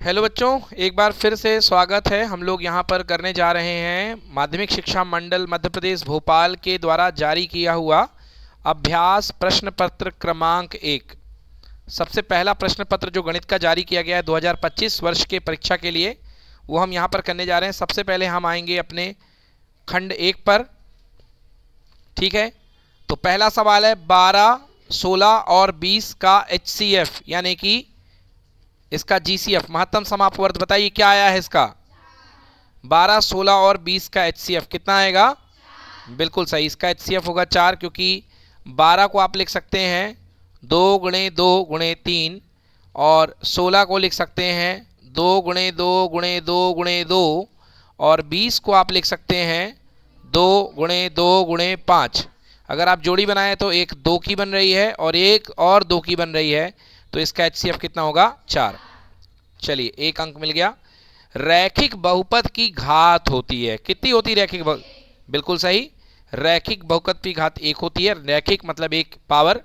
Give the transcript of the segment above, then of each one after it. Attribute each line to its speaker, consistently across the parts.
Speaker 1: Hello बच्चों, एक बार फिर से स्वागत है। हम लोग यहाँ पर करने जा रहे हैं माध्यमिक शिक्षा मंडल मध्य प्रदेश भोपाल के द्वारा जारी किया हुआ अभ्यास प्रश्न पत्र क्रमांक 1। सबसे पहला प्रश्न पत्र जो गणित का जारी किया गया है 2025 वर्ष के परीक्षा के लिए, वो हम यहाँ पर करने जा रहे हैं। सबसे पहले हम आएंगे अपने खंड 1 पर। ठीक है, तो पहला सवाल है 12, 16 और 20 का HCF यानी कि इसका GCF महत्तम समापवर्त बताइए क्या आया है इसका। 12, 16 और 20 का HCF कितना आएगा? बिल्कुल सही, इसका HCF होगा 4, क्योंकि 12 को आप लिख सकते हैं 2 गुणे 2 गुणे 3 और 16 को लिख सकते हैं 2 गुणे 2 गुणे 2 गुणे 2 और 20 को आप लिख सकते हैं 2 गुणे 2 गुणे 5। अगर आप जोड़ी बनाएं तो एक 2 की बन रही है और एक और 2 की बन रही है, तो इसका HCF कितना होगा? 4। चलिए, एक अंक मिल गया। रैखिक बहुपद की घात होती है, कितनी होती है रैखिक बिल्कुल सही, रैखिक बहुपद की घात 1 होती है। रैखिक मतलब एक पावर,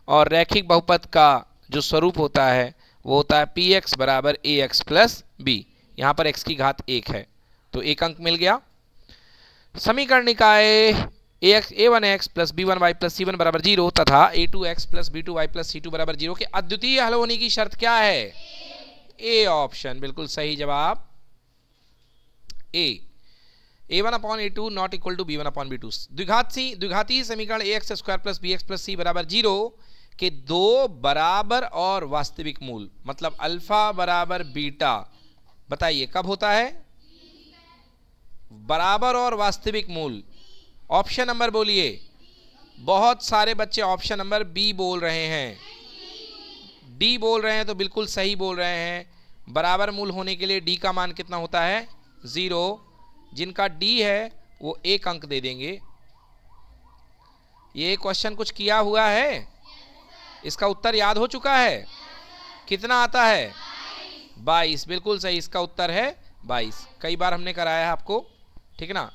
Speaker 1: और रैखिक बहुपद का जो स्वरूप होता है वो होता है px बराबर ax प्लस b। यहाँ पर x की घात 1 है, तो एक अंक मिल गया। समीकरण निकाय a1x plus b1y plus c1 बराबर 0 तथा a2x plus b2y plus c2 बराबर 0 के अद्वितीय हल होने की शर्त क्या है? ए ऑप्शन, बिल्कुल सही जवाब A. a1 upon a2 not equal to b1 upon b2। द्विघातीय समीकरण ax square plus bx plus c बराबर 0 के दो बराबर और वास्तविक मूल, मतलब अल्फा बराबर बीटा, बताइए कब होता है? बराबर और वास्तविक मूल। ऑप्शन नंबर बोलिए। बहुत सारे बच्चे ऑप्शन नंबर बी बोल रहे हैं, डी बोल रहे हैं, तो बिल्कुल सही बोल रहे हैं। बराबर मूल होने के लिए डी का मान कितना होता है? 0। जिनका डी है वो एक अंक दे देंगे। ये क्वेश्चन कुछ किया हुआ है, इसका उत्तर याद हो चुका है। कितना आता है? 22, बिल्कुल सही, इसका उत्तर है 22। कई बार हमने कराया है आपको, ठीक ना।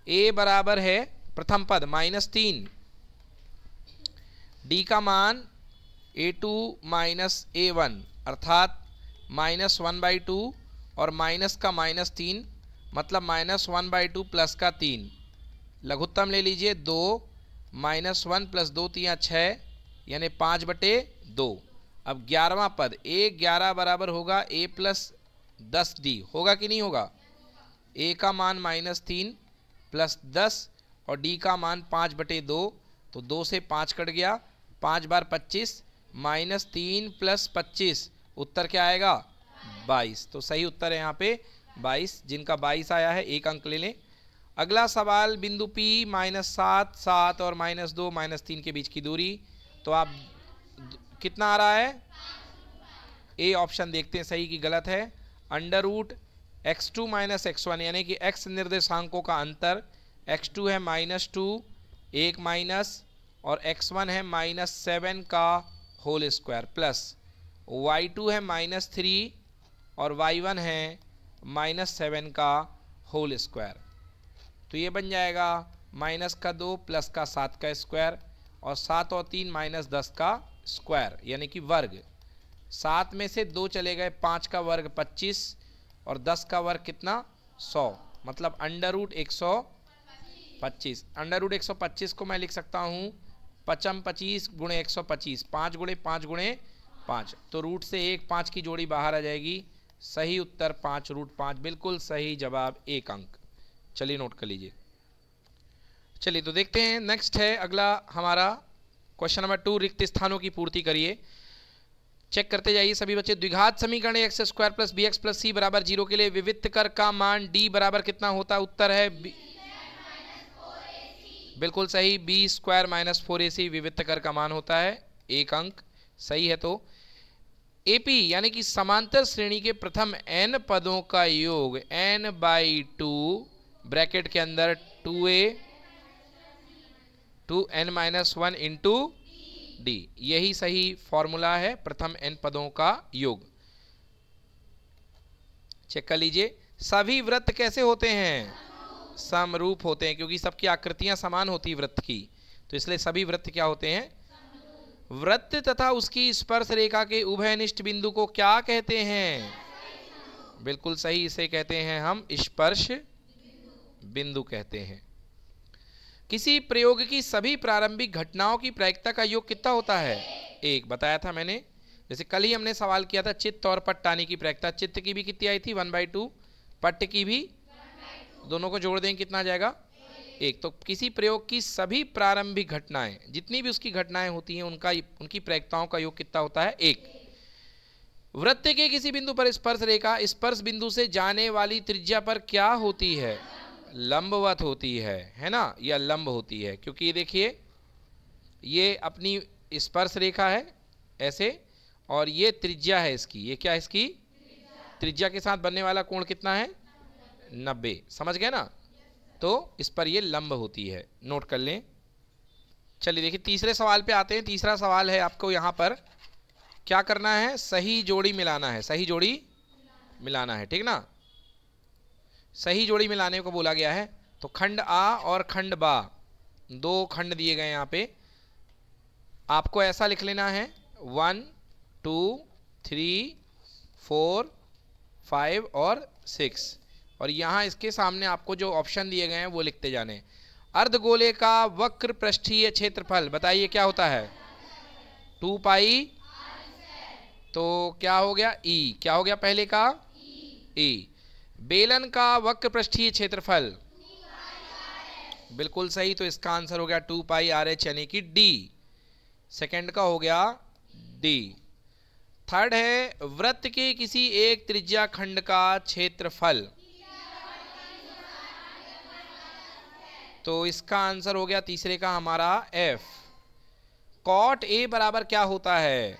Speaker 1: ए बराबर है प्रथम पद -3, डी का मान a2 माइनस a1 अर्थात -1/2 और माइनस का -3 मतलब -1/2 प्लस का 3। लघुत्तम ले लीजिए 2, -1 प्लस 2 3 6 यानी 5/2। अब 11वां पद a11 बराबर होगा a प्लस 10d, होगा कि नहीं होगा? a का मान -3 प्लस 10 और d का मान 5/2, तो 2 से 5 कट गया, 5 बार 25, -3 प्लस 25, उत्तर क्या आएगा? 22। तो सही उत्तर है यहाँ पे 22। जिनका 22 आया है एक अंक ले लें। अगला सवाल बिंदु P -7, 7 और -2 -3 के बीच की दूरी, तो आप कितना आ रहा है? ए ऑप्शन देखते हैं सही कि गलत है। √x2 - x1 यानी कि x निर्देशांकों का अंतर, x2 है -2 1 माइनस और x1 है -7 का होल स्क्वायर प्लस y2 है -3 और y1 है -7 का होल स्क्वायर। तो ये बन जाएगा -2 प्लस का 7 का स्क्वायर और 7 और 3 -10 का स्क्वायर यानी कि वर्ग। 7 में से 2 चले गए, 5 का वर्ग 25 और 10 का वर्ग कितना? 100, मतलब √125। √125 को मैं लिख सकता हूँ 25 गुणे 125, 5 गुणे 5 गुणे 5, तो रूट से 1 5 की जोड़ी बाहर आ जाएगी। सही उत्तर 5√5, बिल्कुल सही जवाब, एक अंक। चलिए नोट कर लीजिए। चलिए तो देखते हैं, नेक्स्ट है अगला हमारा क्वेश्चन नंबर 2, रिक्त स्थानों की पूर्ति करिए। चेक करते जाइए सभी बच्चे। द्विघात समीकरण x square plus bx plus c बराबर 0 के लिए विविक्त कर का मान d बराबर कितना होता है? उत्तर है बिल्कुल सही, b स्क्वायर माइनस 4ac विविक्त कर का मान होता है, एक अंक सही है। तो AP यानी कि समांतर श्रेणी के प्रथम n पदों का योग n/2 ब्रैकेट के अंदर 2a 2n-1 इंटू डी, यही सही फॉर्मूला है, प्रथम n पदों का योग। चेक कर लीजिए। सभी वृत्त कैसे होते हैं? समरूप होते हैं, क्योंकि सबकी आकृतियां समान होती है वृत्त की, तो इसलिए सभी वृत्त क्या होते हैं? वृत्त तथा उसकी स्पर्श रेखा के उभयनिष्ठ बिंदु को क्या कहते हैं? बिल्कुल सही, इसे कहते हैं हम स्पर्श बिंदु कहते हैं। किसी प्रयोग की सभी प्रारंभिक घटनाओं की प्रायिकता का योग कितना होता है? एक बताया था मैंने। जैसे कल ही हमने सवाल किया था चित्त और पट्टानी की प्रायिकता, चित्त की भी कितनी आई थी 1/2, पट्ट की भी, दोनों को जोड़ देंगे कितना आ जाएगा? एक। तो किसी प्रयोग की सभी प्रारंभिक घटनाएं, जितनी भी उसकी घटनाएं होती हैं, उनकी प्रायिकताओं का योग कितना होता है? एक। वृत्त के किसी बिंदु पर स्पर्श रेखा स्पर्श बिंदु से जाने वाली त्रिज्या पर क्या होती है? लंबवत होती है ना, यह लंब होती है, क्योंकि ये देखिए ये अपनी स्पर्श रेखा है ऐसे, और ये त्रिज्या है इसकी, ये क्या है इसकी त्रिज्या के साथ बनने वाला कोण कितना है? 90। समझ गए ना? तो इस पर ये लंब होती है, नोट कर लें। चलिए देखिए तीसरे सवाल पे आते हैं। तीसरा सवाल है आपको यहाँ पर क्या करना है? सही जोड़ी मिलाना है, सही जोड़ी मिलाना है, ठीक ना? सही जोड़ी मिलाने को बोला गया है। तो खंड आ और खंड बा, दो खंड दिए गए यहाँ पे, आपको ऐसा लिख लेना है 1 2 3 4 5 और 6, और यहाँ इसके सामने आपको जो ऑप्शन दिए गए हैं वो लिखते जाने। अर्धगोले का वक्र पृष्ठीय क्षेत्रफल बताइए क्या होता है? 2 पाई, तो क्या हो गया? ई। क्या हो गया पहले का? ई। बेलन का वक्र पृष्ठीय क्षेत्रफल, बिल्कुल सही, तो इसका आंसर हो गया 2 पाई आर एच यानी कि डी। सेकंड का हो गया डी। थर्ड है वृत्त के किसी एक त्रिज्या खंड का क्षेत्रफल, तो इसका आंसर हो गया तीसरे का हमारा एफ। कॉट ए बराबर क्या होता है?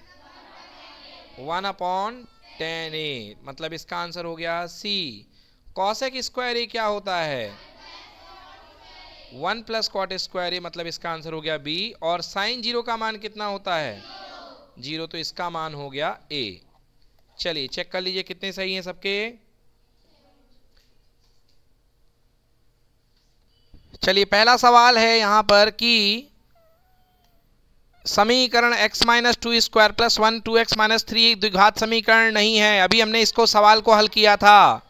Speaker 1: 1/10a, मतलब इसका आंसर हो गया सी। कॉसेक स्क्वायर ए क्या होता है? 1 + कॉट स्क्वायर ए, मतलब इसका आंसर हो गया बी। और साइन जीरो का मान कितना होता है? 0, तो इसका मान हो गया ए। चलिए चेक कर लीजिए कितने सही हैं सबके। चलिए पहला सवाल है यहाँ पर कि समीकरण x - 2 स्क्वायर + 1 2x - 3 द्विघात समीकरण नहीं है। अभी हमने इसको सवाल को हल किया था।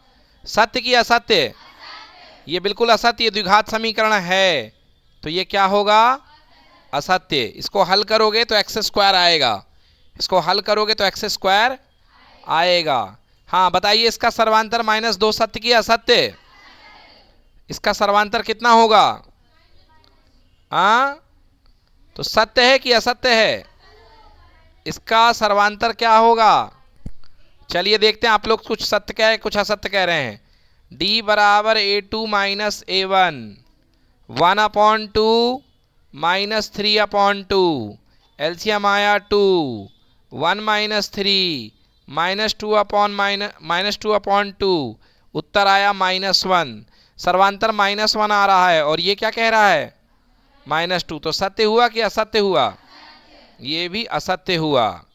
Speaker 1: सत्य की असत्य? ये बिल्कुल असत्य, द्विघात समीकरण है, तो ये क्या होगा? असत्य। इसको हल करोगे तो x² आएगा, इसको हल करोगे तो x² आएगा। हाँ बताइए इसका सर्वांतर -2 सत्य की असत्य? इसका सर्वांतर कितना होगा? हाँ तो सत्य है कि असत्य है? इसका सर्वांतर क्या होगा? चलिए देखते हैं, आप लोग कुछ सत्य कह रहे कुछ असत्य कह रहे हैं। d = a2 - a1, 1/2 - 3/2, एलसीएम आया 2, 1 - 3 -2/2, उत्तर आया -1, सर्वांतर -1 आ रहा है, और ये क्या कह रहा है? -2। तो सत्य हुआ कि असत्य हुआ? ये भी असत्य हुआ।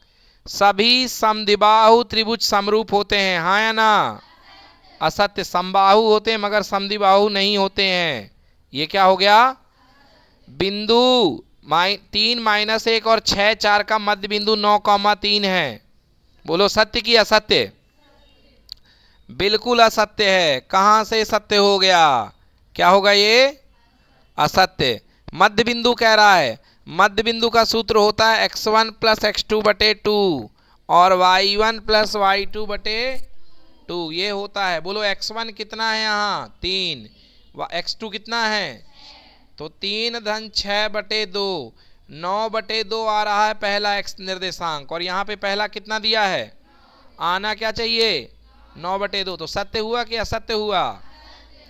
Speaker 1: सभी समद्विबाहु त्रिभुज समरूप होते हैं, हाँ या ना? असत्य। समबाहु होते हैं मगर समद्विबाहु नहीं होते हैं। ये क्या हो गया? बिंदु 3 - 1 और 6 4 का मध्य बिंदु 9,3 है। बोलो सत्य की असत्य? बिल्कुल असत्य है। कहां से सत्य हो गया? क्या होगा ये? असत्य। मध्य बिंदु कह रहा है, मध्य बिंदु का सूत्र होता है x1 + x2/2 और y1 + y2/2, ये होता है। बोलो x1 कितना है यहाँ? 3। x2 कितना है? तो 3 + 6/2, 9/2 आ रहा है पहला x निर्देशांक, और यहाँ पे पहला कितना दिया है? आना क्या चाहिए? 9/2। तो सत्य हुआ कि असत्य हुआ?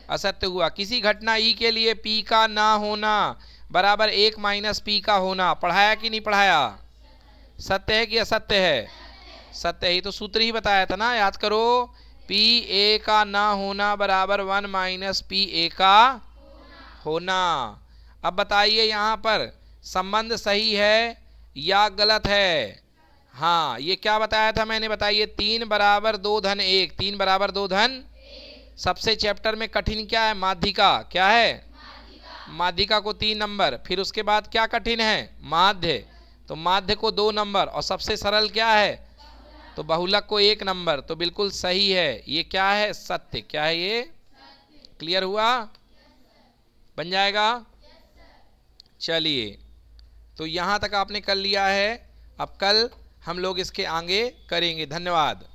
Speaker 1: असत्य हुआ। किसी घटना ई के लिए p का ना होना बराबर 1 - p का होना, पढ़ाया कि नहीं पढ़ाया? सत्य है कि असत्य है? सत्य ही, तो सूत्र ही बताया था ना, याद करो। pa का ना होना बराबर 1 - pa का होना। अब बताइए यहाँ पर संबंध सही है या गलत है? हाँ ये क्या बताया था मैंने, बताइए। 3 = 2 - 1, 3 = 2 - सबसे चैप्टर में कठिन क्या है? माध्यिका। क्या है? माध्यिका को 3 नंबर, फिर उसके बाद क्या कठिन है? माध्य, तो माध्य को 2 नंबर, और सबसे सरल क्या है? तो तो बहुलक को 1 नंबर, तो बिल्कुल सही है। ये क्या है? सत्य। क्या है ये? क्लियर हुआ? बन जाएगा? चलिए, तो यहां तक आपने कर लिया है। अब कल हम लोग इसके आगे करेंगे। धन्यवाद।